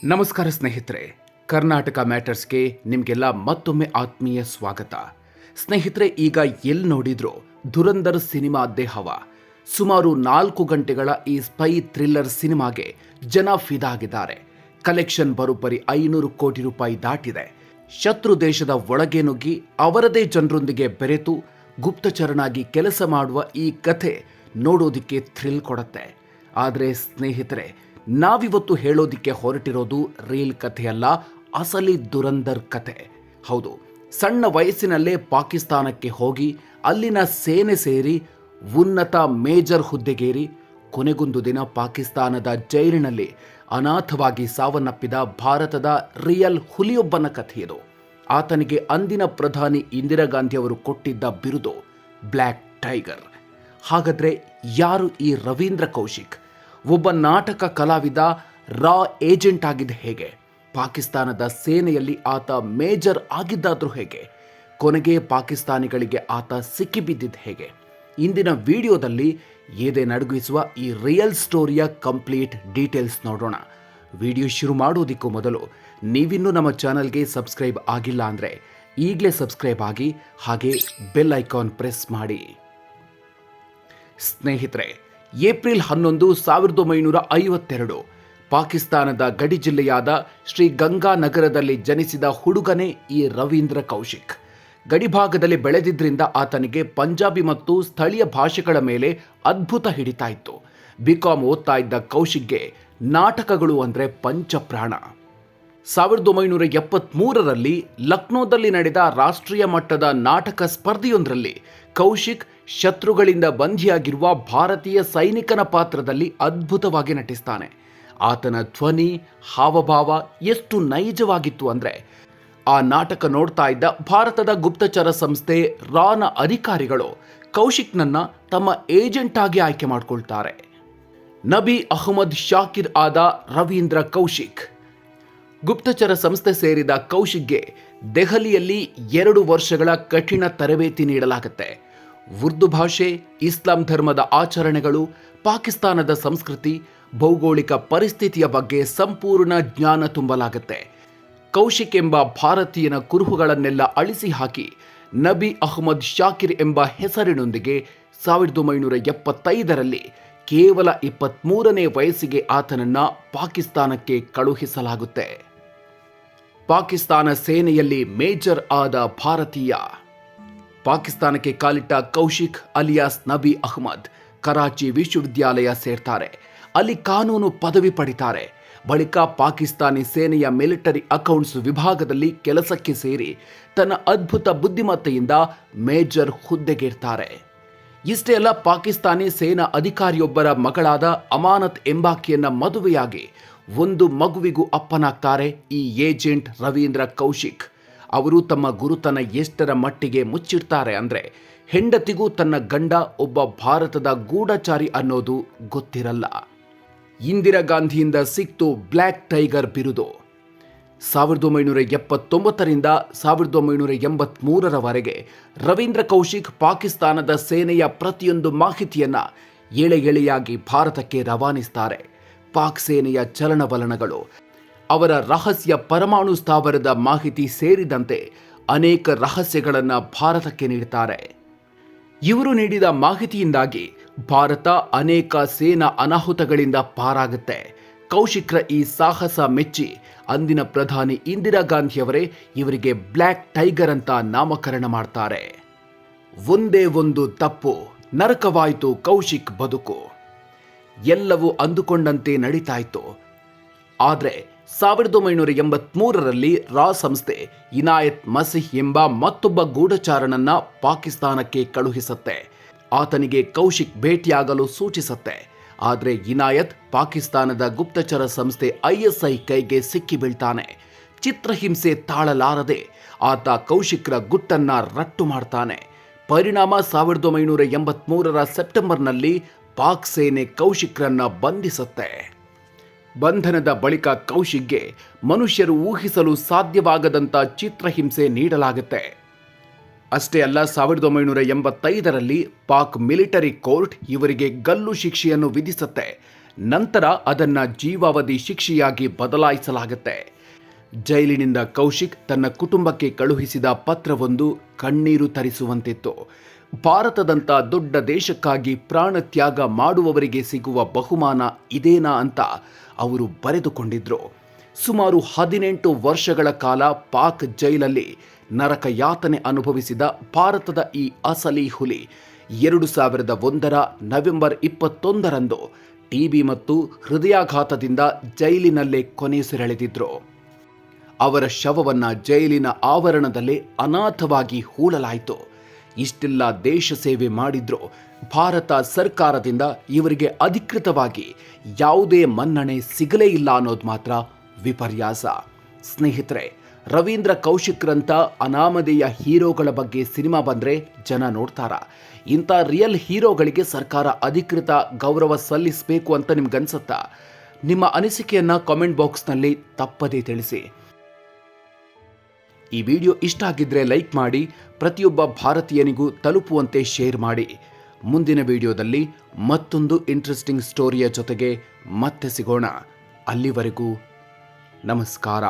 ನಮಸ್ಕಾರ ಸ್ನೇಹಿತರೆ, ಕರ್ನಾಟಕ ಮ್ಯಾಟರ್ಸ್ಗೆ ನಿಮಗೆಲ್ಲ ಮತ್ತೊಮ್ಮೆ ಆತ್ಮೀಯ ಸ್ವಾಗತ. ಸ್ನೇಹಿತರೆ, ಈಗ ಎಲ್ಲಿ ನೋಡಿದ್ರು ಧುರಂಧರ್ ಸಿನಿಮಾದ್ದೇ ಹವಾ. ಸುಮಾರು 4 ಗಂಟೆಗಳ ಈ ಸ್ಪೈ ಥ್ರಿಲ್ಲರ್ ಸಿನಿಮಾಗೆ ಜನ ಫಿದಾ ಆಗಿದ್ದಾರೆ. ಕಲೆಕ್ಷನ್ ಬರೋಬ್ಬರಿ 500 ಕೋಟಿ ರೂಪಾಯಿ ದಾಟಿದೆ. ಶತ್ರು ದೇಶದ ಒಳಗೆ ನುಗ್ಗಿ ಅವರದೇ ಜನರೊಂದಿಗೆ ಬೆರೆತು ಗುಪ್ತಚರನಾಗಿ ಕೆಲಸ ಮಾಡುವ ಈ ಕಥೆ ನೋಡೋದಿಕ್ಕೆ ಥ್ರಿಲ್ ಕೊಡುತ್ತೆ. ಆದರೆ ಸ್ನೇಹಿತರೆ, ನಾವಿವತ್ತು ಹೇಳೋದಿಕ್ಕೆ ಹೊರಟಿರೋದು ರಿಯಲ್ ಕಥೆಯಲ್ಲ, ಅಸಲಿ ದುರಂಧರ್ ಕಥೆ. ಹೌದು, ಸಣ್ಣ ವಯಸ್ಸಿನಲ್ಲೇ ಪಾಕಿಸ್ತಾನಕ್ಕೆ ಹೋಗಿ ಅಲ್ಲಿನ ಸೇನೆ ಸೇರಿ ಉನ್ನತ ಮೇಜರ್ ಹುದ್ದೆಗೇರಿ ಕೊನೆಗೊಂದು ದಿನ ಪಾಕಿಸ್ತಾನದ ಜೈಲಿನಲ್ಲಿ ಅನಾಥವಾಗಿ ಸಾವನ್ನಪ್ಪಿದ ಭಾರತದ ರಿಯಲ್ ಹುಲಿಯೊಬ್ಬನ ಕಥೆಯಿದು. ಆತನಿಗೆ ಅಂದಿನ ಪ್ರಧಾನಿ ಇಂದಿರಾ ಗಾಂಧಿ ಅವರು ಕೊಟ್ಟಿದ್ದ ಬಿರುದು ಬ್ಲ್ಯಾಕ್ ಟೈಗರ್. ಹಾಗಾದ್ರೆ ಯಾರು ಈ ರವೀಂದ್ರ ಕೌಶಿಕ್? ಒಬ್ಬ ನಾಟಕ ಕಲಾವಿದ ರಾ ಏಜೆಂಟ್ ಆಗಿದ್ದ ಹೇಗೆ? ಪಾಕಿಸ್ತಾನದ ಸೇನೆಯಲ್ಲಿ ಆತ ಮೇಜರ್ ಆಗಿದ್ದಾದ್ರೂ ಹೇಗೆ? ಕೊನೆಗೆ ಪಾಕಿಸ್ತಾನಿಗಳಿಗೆ ಆತ ಸಿಕ್ಕಿಬಿದ್ದಿದ್ದು ಹೇಗೆ? ಇಂದಿನ ವಿಡಿಯೋದಲ್ಲಿ ಎದೆ ನಡುಗಿಸುವ ಈ ರಿಯಲ್ ಸ್ಟೋರಿಯ ಕಂಪ್ಲೀಟ್ ಡೀಟೇಲ್ಸ್ ನೋಡೋಣ. ವಿಡಿಯೋ ಶುರು ಮಾಡೋದಕ್ಕೂ ಮೊದಲು ನೀವಿನ್ನೂ ನಮ್ಮ ಚಾನಲ್ಗೆ ಸಬ್ಸ್ಕ್ರೈಬ್ ಆಗಿಲ್ಲ ಅಂದರೆ ಈಗಲೇ ಸಬ್ಸ್ಕ್ರೈಬ್ ಆಗಿ, ಹಾಗೆ ಬೆಲ್ ಐಕಾನ್ ಪ್ರೆಸ್ ಮಾಡಿ. ಸ್ನೇಹಿತರೆ, ಏಪ್ರಿಲ್ 11, 1952 ಪಾಕಿಸ್ತಾನದ ಗಡಿ ಜಿಲ್ಲೆಯಾದ ಶ್ರೀ ಗಂಗಾ ನಗರದಲ್ಲಿ ಜನಿಸಿದ ಹುಡುಗನೇ ಈ ರವೀಂದ್ರ ಕೌಶಿಕ್. ಗಡಿಭಾಗದಲ್ಲಿ ಬೆಳೆದಿದ್ದರಿಂದ ಆತನಿಗೆ ಪಂಜಾಬಿ ಮತ್ತು ಸ್ಥಳೀಯ ಭಾಷೆಗಳ ಮೇಲೆ ಅದ್ಭುತ ಹಿಡಿತಾ ಇತ್ತು. ಬಿಕಾಂ ಓದ್ತಾ ಇದ್ದ ಕೌಶಿಕ್ಗೆ ನಾಟಕಗಳು ಅಂದರೆ ಪಂಚಪ್ರಾಣ. 1973ರಲ್ಲಿ ಲಕ್ನೋದಲ್ಲಿ ನಡೆದ ರಾಷ್ಟ್ರೀಯ ಮಟ್ಟದ ನಾಟಕ ಸ್ಪರ್ಧೆಯೊಂದರಲ್ಲಿ ಕೌಶಿಕ್ ಶತ್ರುಗಳಿಂದ ಬಂಧಿಯಾಗಿರುವ ಭಾರತೀಯ ಸೈನಿಕನ ಪಾತ್ರದಲ್ಲಿ ಅದ್ಭುತವಾಗಿ ನಟಿಸ್ತಾನೆ. ಆತನ ಧ್ವನಿ, ಹಾವಭಾವ ಎಷ್ಟು ನೈಜವಾಗಿತ್ತು ಅಂದರೆ ಆ ನಾಟಕ ನೋಡ್ತಾ ಇದ್ದ ಭಾರತದ ಗುಪ್ತಚರ ಸಂಸ್ಥೆ ರಾನ ಅಧಿಕಾರಿಗಳು ಕೌಶಿಕ್ನನ್ನ ತಮ್ಮ ಏಜೆಂಟ್ ಆಗಿ ಆಯ್ಕೆ ಮಾಡಿಕೊಳ್ತಾರೆ. ನಬಿ ಅಹ್ಮದ್ ಶಾಕಿರ್ ಆದ ರವೀಂದ್ರ ಕೌಶಿಕ್. ಗುಪ್ತಚರ ಸಂಸ್ಥೆ ಸೇರಿದ ಕೌಶಿಕ್ಗೆ ದೆಹಲಿಯಲ್ಲಿ 2 ವರ್ಷಗಳ ಕಠಿಣ ತರಬೇತಿ ನೀಡಲಾಗುತ್ತೆ. ಉರ್ದು ಭಾಷೆ, ಇಸ್ಲಾಂ ಧರ್ಮದ ಆಚರಣೆಗಳು, ಪಾಕಿಸ್ತಾನದ ಸಂಸ್ಕೃತಿ, ಭೌಗೋಳಿಕ ಪರಿಸ್ಥಿತಿಯ ಬಗ್ಗೆ ಸಂಪೂರ್ಣ ಜ್ಞಾನ ತುಂಬಲಾಗುತ್ತೆ. ಕೌಶಿಕ್ ಎಂಬ ಭಾರತೀಯನ ಕುರುಹುಗಳನ್ನೆಲ್ಲ ಅಳಿಸಿ ಹಾಕಿ ನಬಿ ಅಹ್ಮದ್ ಶಾಕಿರ್ ಎಂಬ ಹೆಸರಿನೊಂದಿಗೆ 1975ರಲ್ಲಿ ಕೇವಲ 23ನೇ ವಯಸ್ಸಿಗೆ ಆತನನ್ನ ಪಾಕಿಸ್ತಾನಕ್ಕೆ ಕಳುಹಿಸಲಾಗುತ್ತೆ. ಪಾಕಿಸ್ತಾನ ಸೇನೆಯಲ್ಲಿ ಮೇಜರ್ ಆದ ಭಾರತೀಯ. ಪಾಕಿಸ್ತಾನಕ್ಕೆ ಕಾಲಿಟ್ಟ ಕೌಶಿಕ್ ಅಲಿಯಾಸ್ ನಬಿ ಅಹ್ಮದ್ ಕರಾಚಿ ವಿಶ್ವವಿದ್ಯಾಲಯ ಸೇರ್ತಾರೆ. ಅಲ್ಲಿ ಕಾನೂನು ಪದವಿ ಪಡಿತಾರೆ. ಬಳಿಕ ಪಾಕಿಸ್ತಾನಿ ಸೇನೆಯ ಮಿಲಿಟರಿ ಅಕೌಂಟ್ಸ್ ವಿಭಾಗದಲ್ಲಿ ಕೆಲಸಕ್ಕೆ ಸೇರಿ ತನ್ನ ಅದ್ಭುತ ಬುದ್ಧಿಮತ್ತೆಯಿಂದ ಮೇಜರ್ ಹುದ್ದೆಗೇರ್ತಾರೆ. ಇಷ್ಟೇ ಅಲ್ಲ, ಪಾಕಿಸ್ತಾನಿ ಸೇನಾ ಅಧಿಕಾರಿಯೊಬ್ಬರ ಮಗಳಾದ ಅಮಾನತ್ ಎಂಬಾಕೆಯನ್ನ ಮದುವೆಯಾಗಿ 1 ಮಗುವಿಗೂ ಅಪ್ಪನಾಗ್ತಾರೆ ಈ ಏಜೆಂಟ್ ರವೀಂದ್ರ ಕೌಶಿಕ್. ಅವರು ತಮ್ಮ ಗುರುತನ ಎಷ್ಟರ ಮಟ್ಟಿಗೆ ಮುಚ್ಚಿಡ್ತಾರೆ ಅಂದರೆ ಹೆಂಡತಿಗೂ ತನ್ನ ಗಂಡ ಒಬ್ಬ ಭಾರತದ ಗೂಢಚಾರಿ ಅನ್ನೋದು ಗೊತ್ತಿರಲ್ಲ. ಇಂದಿರಾ ಗಾಂಧಿಯಿಂದ ಸಿಕ್ತು ಬ್ಲ್ಯಾಕ್ ಟೈಗರ್ ಬಿರುದು. 1979ರಿಂದ 1983ರವರೆಗೆ ರವೀಂದ್ರ ಕೌಶಿಕ್ ಪಾಕಿಸ್ತಾನದ ಸೇನೆಯ ಪ್ರತಿಯೊಂದು ಮಾಹಿತಿಯನ್ನ ಎಳೆಯಾಗಿ ಭಾರತಕ್ಕೆ ರವಾನಿಸ್ತಾರೆ. ಪಾಕ್ ಸೇನೆಯ ಚಲನವಲನಗಳು, ಅವರ ರಹಸ್ಯ ಪರಮಾಣು ಸ್ಥಾವರದ ಮಾಹಿತಿ ಸೇರಿದಂತೆ ಅನೇಕ ರಹಸ್ಯಗಳನ್ನು ಭಾರತಕ್ಕೆ ನೀಡುತ್ತಾರೆ. ಇವರು ನೀಡಿದ ಮಾಹಿತಿಯಿಂದಾಗಿ ಭಾರತ ಅನೇಕ ಸೇನಾ ಅನಾಹುತಗಳಿಂದ ಪಾರಾಗುತ್ತೆ. ಕೌಶಿಕ್ರ ಈ ಸಾಹಸ ಮೆಚ್ಚಿ ಅಂದಿನ ಪ್ರಧಾನಿ ಇಂದಿರಾ ಗಾಂಧಿಯವರೇ ಇವರಿಗೆ ಬ್ಲ್ಯಾಕ್ ಟೈಗರ್ ಅಂತ ನಾಮಕರಣ ಮಾಡ್ತಾರೆ. ಒಂದೇ ಒಂದು ತಪ್ಪು, ನರಕವಾಯಿತು ಕೌಶಿಕ್ ಬದುಕು. ಎಲ್ಲವೂ ಅಂದುಕೊಂಡಂತೆ ನಡೀತಾ ಇತ್ತು. ಆದರೆ 1983ರಲ್ಲಿ ರಾ ಸಂಸ್ಥೆ ಇನಾಯತ್ ಮಸೀಹ್ ಎಂಬ ಮತ್ತೊಬ್ಬ ಗೂಢಚಾರನನ್ನ ಪಾಕಿಸ್ತಾನಕ್ಕೆ ಕಳುಹಿಸುತ್ತೆ. ಆತನಿಗೆ ಕೌಶಿಕ್ ಭೇಟಿಯಾಗಲು ಸೂಚಿಸುತ್ತೆ. ಆದರೆ ಇನಾಯತ್ ಪಾಕಿಸ್ತಾನದ ಗುಪ್ತಚರ ಸಂಸ್ಥೆ ISI ಕೈಗೆ ಸಿಕ್ಕಿಬೀಳ್ತಾನೆ. ಚಿತ್ರಹಿಂಸೆ ತಾಳಲಾರದೆ ಆತ ಕೌಶಿಕ್ರ ಗುಟ್ಟನ್ನ ರಟ್ಟು ಮಾಡ್ತಾನೆ. ಪರಿಣಾಮ 1983ರ ಸೆಪ್ಟೆಂಬರ್ನಲ್ಲಿ ಪಾಕ್ ಸೇನೆ ಕೌಶಿಕ್ರನ್ನ ಬಂಧಿಸುತ್ತೆ. ಬಂಧನದ ಬಳಿಕ ಕೌಶಿಕ್ಗೆ ಮನುಷ್ಯರು ಊಹಿಸಲು ಸಾಧ್ಯವಾಗದಂಥ ಚಿತ್ರಹಿಂಸೆ ನೀಡಲಾಗುತ್ತೆ. ಅಷ್ಟೇ ಅಲ್ಲ, 1985ರಲ್ಲಿ ಪಾಕ್ ಮಿಲಿಟರಿ ಕೋರ್ಟ್ ಇವರಿಗೆ ಗಲ್ಲು ಶಿಕ್ಷೆಯನ್ನು ವಿಧಿಸುತ್ತೆ. ನಂತರ ಅದನ್ನ ಜೀವಾವಧಿ ಶಿಕ್ಷೆಯಾಗಿ ಬದಲಾಯಿಸಲಾಗುತ್ತೆ. ಜೈಲಿನಿಂದ ಕೌಶಿಕ್ ತನ್ನ ಕುಟುಂಬಕ್ಕೆ ಕಳುಹಿಸಿದ ಪತ್ರವೊಂದು ಕಣ್ಣೀರು ತರಿಸುವಂತಿತ್ತು. ಭಾರತದಂಥ ದೊಡ್ಡ ದೇಶಕ್ಕಾಗಿ ಪ್ರಾಣ ತ್ಯಾಗ ಮಾಡುವವರಿಗೆ ಸಿಗುವ ಬಹುಮಾನ ಇದೇನಾ ಅಂತ ಅವರು ಬರೆದುಕೊಂಡಿದ್ರು. ಸುಮಾರು 18 ವರ್ಷಗಳ ಕಾಲ ಪಾಕ್ ಜೈಲಲ್ಲಿ ನರಕ ಯಾತನೆ ಅನುಭವಿಸಿದ ಭಾರತದ ಈ ಅಸಲಿ ಹುಲಿ 2001 ನವೆಂಬರ್ 21ರಂದು ಟಿಬಿ ಮತ್ತು ಹೃದಯಾಘಾತದಿಂದ ಜೈಲಿನಲ್ಲೇ ಕೊನೆಯುಸಿರೆಳೆದಿದ್ರು. ಅವರ ಶವವನ್ನ ಜೈಲಿನ ಆವರಣದಲ್ಲೇ ಅನಾಥವಾಗಿ ಹೂಳಲಾಯಿತು. ಇಷ್ಟೆಲ್ಲ ದೇಶ ಸೇವೆ ಮಾಡಿದ್ರು ಭಾರತ ಸರ್ಕಾರದಿಂದ ಇವರಿಗೆ ಅಧಿಕೃತವಾಗಿ ಯಾವುದೇ ಮನ್ನಣೆ ಸಿಗಲೇ ಇಲ್ಲ ಅನ್ನೋದು ಮಾತ್ರ ವಿಪರ್ಯಾಸ. ಸ್ನೇಹಿತರೆ, ರವೀಂದ್ರ ಕೌಶಿಕ್ರಂಥ ಅನಾಮಧೇಯ ಹೀರೋಗಳ ಬಗ್ಗೆ ಸಿನಿಮಾ ಬಂದರೆ ಜನ ನೋಡ್ತಾರ? ಇಂಥ ರಿಯಲ್ ಹೀರೋಗಳಿಗೆ ಸರ್ಕಾರ ಅಧಿಕೃತ ಗೌರವ ಸಲ್ಲಿಸಬೇಕು ಅಂತ ನಿಮ್ಗನ್ಸುತ್ತಾ? ನಿಮ್ಮ ಅನಿಸಿಕೆಯನ್ನು ಕಾಮೆಂಟ್ ಬಾಕ್ಸ್ನಲ್ಲಿ ತಪ್ಪದೇ ತಿಳಿಸಿ. ಈ ವಿಡಿಯೋ ಇಷ್ಟ ಆಗಿದ್ರೆ ಲೈಕ್ ಮಾಡಿ, ಪ್ರತಿಯೊಬ್ಬ ಭಾರತೀಯನಿಗೂ ತಲುಪುವಂತೆ ಶೇರ್ ಮಾಡಿ. ಮುಂದಿನ ವಿಡಿಯೋದಲ್ಲಿ ಮತ್ತೊಂದು ಇಂಟ್ರೆಸ್ಟಿಂಗ್ ಸ್ಟೋರಿಯ ಜೊತೆಗೆ ಮತ್ತೆ ಸಿಗೋಣ. ಅಲ್ಲಿವರೆಗೂ ನಮಸ್ಕಾರ.